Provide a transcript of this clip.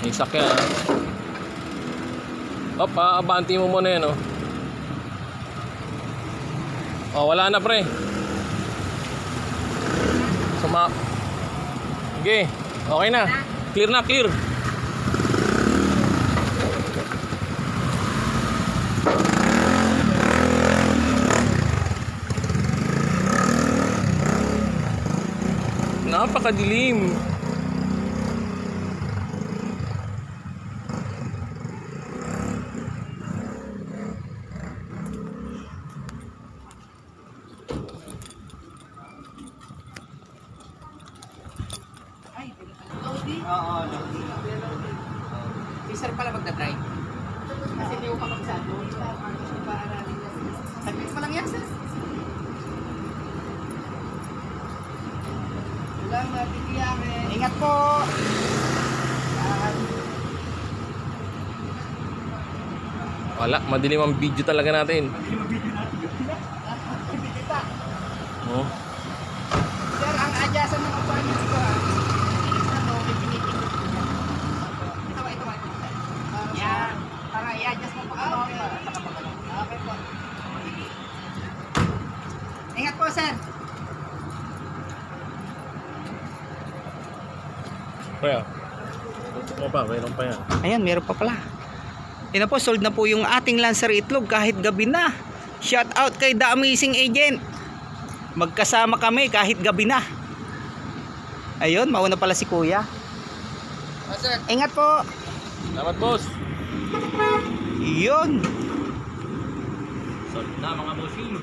May sakyan. Op, abanti mo muna yan, oh. Oh, wala na, pre. Okay, okay na. Clear na, clear. Napakadilim. Oo, loading. Si sir pala magdadrive. Kasi hindi ko kapagsato. Saglit pa lang yan, sir. Wala, mabibigyan. Ingat po. Wala, madilim ang video talaga natin. Madilim ang video natin. Hindi kita. Oh. Sir, ang adjacent ng appointment ko, yan. Para i-adjust mo pa. Okay po. Ingat po, sir. Kaya, ano pa, mayroon pa yan. Ayan, meron pa pala. Yun na po, sold na po yung ating Lancer Itlog kahit gabi na. Shout out kay The Amazing Agent. Magkasama kami kahit gabi na. Ayun, mauna pala si kuya. Ingat po. Salamat, boss. Yun. Sold na, mga bossing.